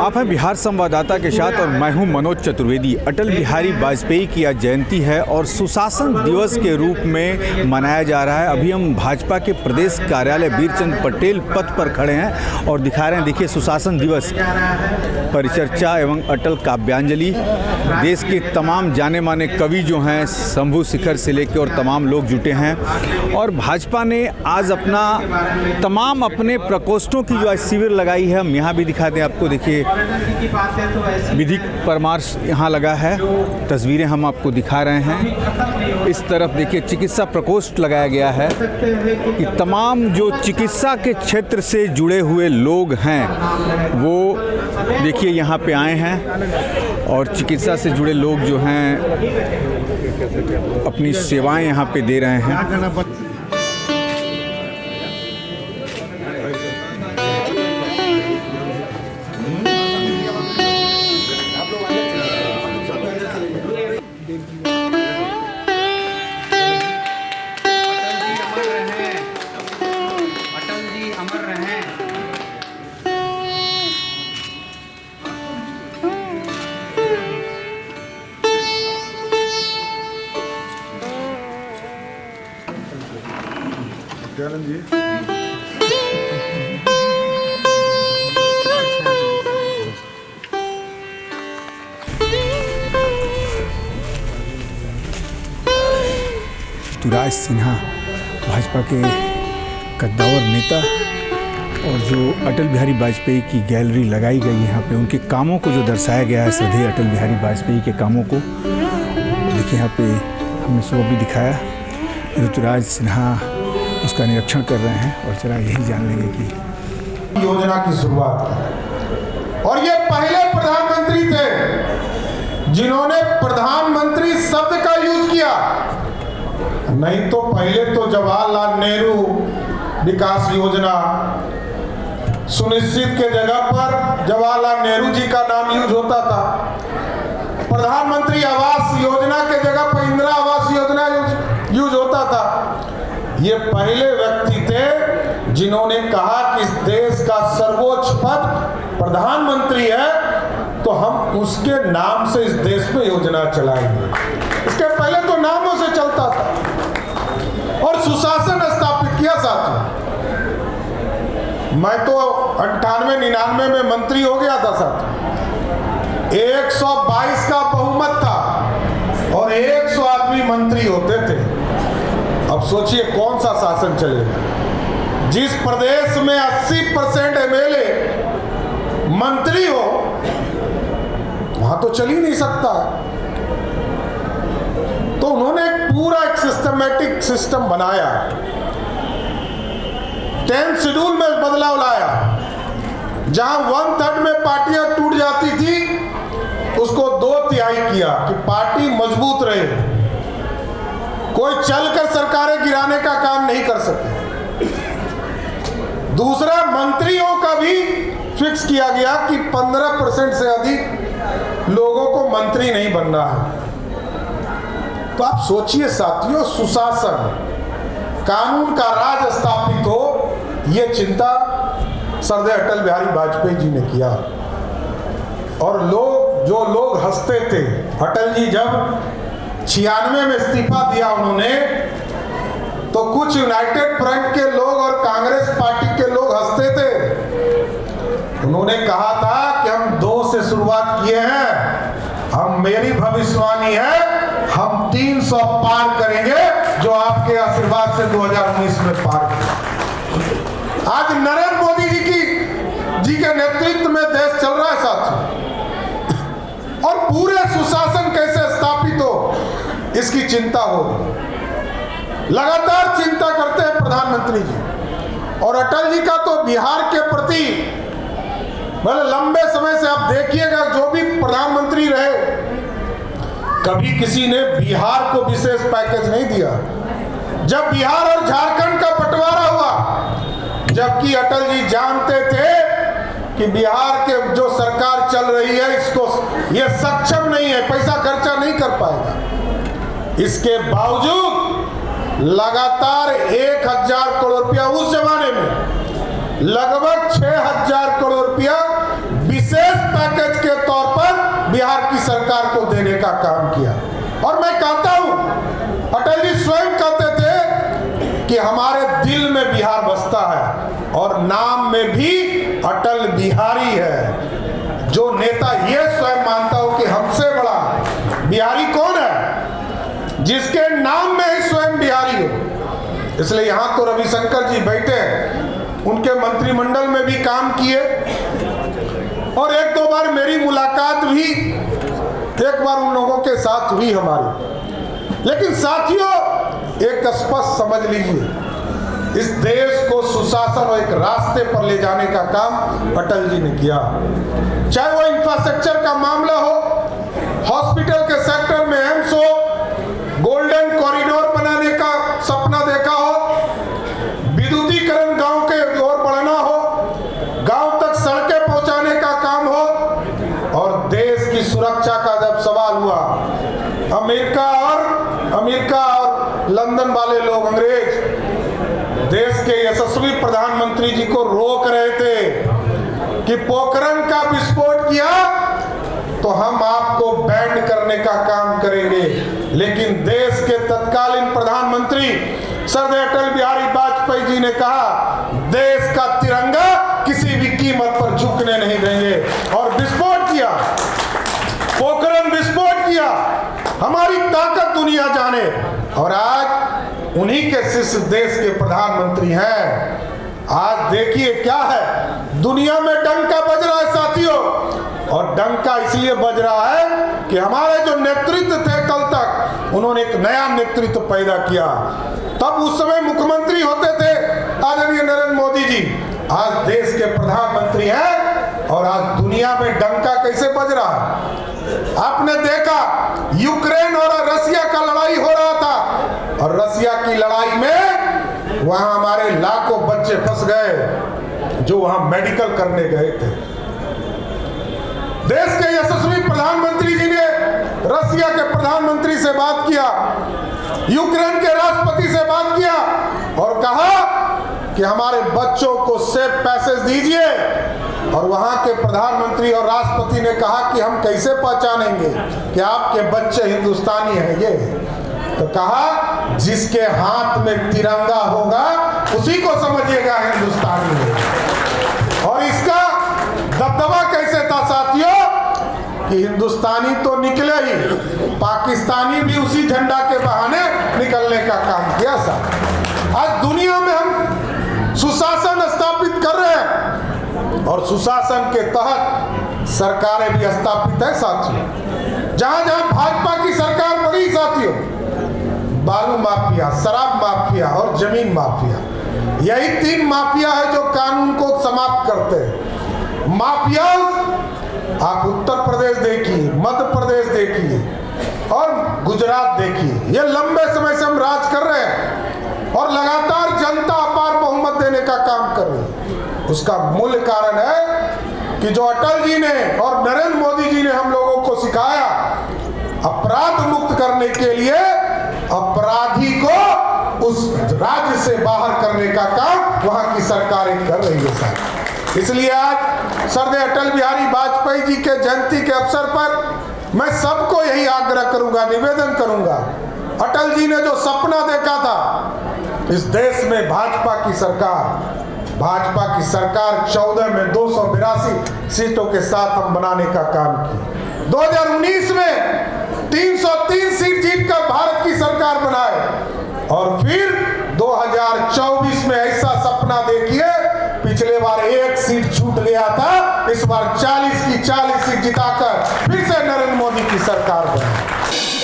आप हैं बिहार संवाददाता के साथ और मैं हूं मनोज चतुर्वेदी। अटल बिहारी वाजपेयी की आज जयंती है और सुशासन दिवस के रूप में मनाया जा रहा है। अभी हम भाजपा के प्रदेश कार्यालय वीरचंद पटेल पथ पर खड़े हैं और दिखा रहे हैं, देखिए सुशासन दिवस परिचर्चा एवं अटल काव्यांजलि। देश के तमाम जाने माने कवि जो हैं, शंभू शिखर से लेकर और तमाम लोग जुटे हैं और भाजपा ने आज तमाम अपने प्रकोष्ठों की जो आज शिविर लगाई है। हम यहाँ भी दिखा दें आपको, देखिए विधिक परामर्श यहाँ लगा है, तस्वीरें हम आपको दिखा रहे हैं। इस तरफ देखिए चिकित्सा प्रकोष्ठ लगाया गया है कि तमाम जो चिकित्सा के क्षेत्र से जुड़े हुए लोग हैं वो देखिए यहाँ पे आए हैं और चिकित्सा से जुड़े लोग जो हैं अपनी सेवाएं यहाँ पे दे रहे हैं। ऋतुराज सिन्हा भाजपा के कद्दावर नेता और जो अटल बिहारी वाजपेयी की गैलरी लगाई गई है यहाँ पे, उनके कामों को जो दर्शाया गया है, श्रद्धेय अटल बिहारी वाजपेयी के कामों को देखिए यहाँ पे हमने सुबह भी दिखाया। ऋतुराज सिन्हा उसका निरीक्षण कर रहे हैं और जरा यही जान लेंगे कि योजना की शुरुआत और ये पहले प्रधानमंत्री थे जिन्होंने प्रधानमंत्री शब्द का यूज किया। नहीं तो पहले तो जवाहरलाल नेहरू विकास योजना सुनिश्चित के जगह पर जवाहरलाल नेहरू जी का नाम यूज होता था। प्रधानमंत्री आवास योजना के जगह पर इंदिरा आवास योजना यूज होता था। ये पहले व्यक्ति थे जिन्होंने कहा कि इस देश का सर्वोच्च पद प्रधानमंत्री है तो हम उसके नाम से इस देश में योजना चलाएंगे। इसके पहले तो नामों से चलता था और सुशासन स्थापित किया। साथ मैं तो 98-99 में मंत्री हो गया था। साथ 122 का बहुमत था और 100 आदमी मंत्री होते थे। अब सोचिए कौन सा शासन चलेगा। जिस प्रदेश में 80% एमएलए मंत्री हो वहां तो चल ही नहीं सकता। तो उन्होंने पूरा एक सिस्टमैटिक सिस्टम बनाया, 10th शेड्यूल में बदलाव लाया। जहां 1/3 में पार्टियां टूट जाती थी उसको 2/3 किया कि पार्टी मजबूत रहे। कोई चलकर सरकारें गिराने का काम नहीं कर सके। दूसरा, मंत्रियों का भी फिक्स किया गया कि 15% से अधिक लोगों को मंत्री नहीं बनना है। तो आप सोचिए साथियों, सुशासन, कानून का राज स्थापित हो, यह चिंता श्रद्धेय अटल बिहारी वाजपेयी जी ने किया। और जो लोग हंसते थे, अटल जी जब 96 में इस्तीफा दिया उन्होंने, तो कुछ यूनाइटेड फ्रंट के लोग और कांग्रेस पार्टी के लोग हंसते थे। उन्होंने कहा था कि हम 2 से शुरुआत किए हैं, मेरी भविष्यवाणी है हम 300 पार करेंगे, जो आपके आशीर्वाद से 2019 में पार किया। आज नरेंद्र मोदी जी के नेतृत्व में देश चल रहा है साथियों, और पूरे सुशासन कैसे स्थापित हो इसकी चिंता हो। लगातार चिंता करते हैं प्रधानमंत्री जी। और अटल जी का तो बिहार के प्रति मतलब लंबे समय से आप देखिएगा, जो भी प्रधानमंत्री रहे कभी किसी ने बिहार को विशेष पैकेज नहीं दिया। जब बिहार और झारखंड का बंटवारा हुआ, जबकि अटल जी जानते थे कि बिहार के जो सरकार चल रही है इसको ये सक्षम नहीं है, पैसा खर्चा नहीं कर पाएगा। इसके बावजूद लगातार 1000 करोड़ रुपया, उस जमाने में लगभग 6000 करोड़ रुपया विशेष का काम किया। और मैं कहता हूं, अटल जी स्वयं कहते थे कि हमारे दिल में बिहार बसता है और नाम में भी अटल बिहारी है। जो नेता ये स्वयं मानता हो कि हमसे बड़ा बिहारी कौन है, जिसके नाम में ही स्वयं बिहारी हो। इसलिए यहां तो रविशंकर जी बैठे, उनके मंत्रिमंडल में भी काम किए और एक दो बार मेरी मुलाकात भी एक बार उन लोगों के साथ हुई हमारी। लेकिन साथियों, एक स्पष्ट समझ लीजिए, इस देश को सुशासन और एक रास्ते पर ले जाने का काम अटल जी ने किया। चाहे वो इंफ्रास्ट्रक्चर का मामला हो, हॉस्पिटल के सेक्टर में एम्स हो, गोल्डन कॉरिडोर बनाने का सपना देखा हो, विद्युतीकरण गांव के ओर बढ़ना हो, गांव तक सड़कें पहुंचाने का काम हो, और देश की सुरक्षा का जब सवाल हुआ, अमेरिका और लंदन वाले लोग, अंग्रेज देश के यशस्वी प्रधानमंत्री जी को रोक रहे थे कि पोखरण का विस्फोट किया तो हम आपको बैंड करने का काम करेंगे। लेकिन देश के तत्कालीन प्रधानमंत्री श्रद्धेय अटल बिहारी वाजपेयी जी ने कहा, देश का तिरंगा किसी भी कीमत पर झुकने नहीं देंगे, और विस्फोट किया, पोखरण विस्फोट किया। हमारी ताकत दुनिया जाने, और आज उन्हीं के शिष्य देश के प्रधानमंत्री हैं। आज देखिए क्या है, दुनिया में डंका बज रहा है साथियों, और डंका इसलिए बज रहा है कि हमारे जो नेतृत्व थे कल तक, उन्होंने एक नया नेतृत्व पैदा किया। तब उस समय मुख्यमंत्री होते थे आदरणीय नरेंद्र मोदी जी, आज देश के प्रधानमंत्री हैं, और आज दुनिया में डंका कैसे बज रहा है। आपने देखा यूक्रेन और रसिया का लड़ाई हो रहा था, और रसिया की लड़ाई में वहां हमारे लाखों बच्चे फंस गए जो वहां मेडिकल करने गए थे। देश के यशस्वी प्रधानमंत्री जी ने रसिया के प्रधानमंत्री से बात किया, यूक्रेन के राष्ट्रपति से बात किया, और कहा कि हमारे बच्चों को सेफ पैसेज दीजिए। और वहां के प्रधानमंत्री और राष्ट्रपति ने कहा कि हम कैसे पहचानेंगे कि आपके बच्चे हिंदुस्तानी हैं। ये तो कहा, जिसके हाथ में तिरंगा होगा उसी को समझिएगा हिंदुस्तानी है। और इसका दबदबा कैसे था साथियों, कि हिंदुस्तानी तो निकले ही, पाकिस्तानी भी उसी झंडा के बहाने निकलने का काम किया। साहब, आज दुनिया में हम सुशासन स्थापित कर रहे हैं, और सुशासन के तहत सरकारें भी स्थापित है साथियों। जहां जहां भाजपा की सरकार बड़ी साथियों, बालू माफिया, शराब माफिया और जमीन माफिया, यही तीन माफिया है जो कानून को समाप्त करते हैं। माफिया आप उत्तर प्रदेश देखिए, मध्य प्रदेश देखिए और गुजरात देखिए, ये लंबे समय से हम राज कर रहे हैं और लगातार जनता अपार बहुमत देने का काम कर रही है। उसका मूल कारण है कि जो अटल जी ने और नरेंद्र मोदी जी ने हम लोगों को सिखाया, अपराध मुक्त करने के लिए अपराधी को उस राज्य से बाहर करने का काम वहां की सरकारें कर रही है साहब। इसलिए आज श्रद्धेय अटल बिहारी वाजपेयी जी के जयंती के अवसर पर मैं सबको यही आग्रह करूंगा, निवेदन करूंगा, अटल जी ने जो सपना देखा था इस देश में भाजपा की सरकार 14 में 282 सीटों के साथ हम बनाने का काम किया। 2019 में 303 सीट जीतकर भारत की सरकार बनाए, और फिर 2024 में ऐसा सपना देखिए, पिछले बार 1 सीट छूट गया था, इस बार 40 की 40 सीट जिताकर फिर से नरेंद्र मोदी की सरकार बनी।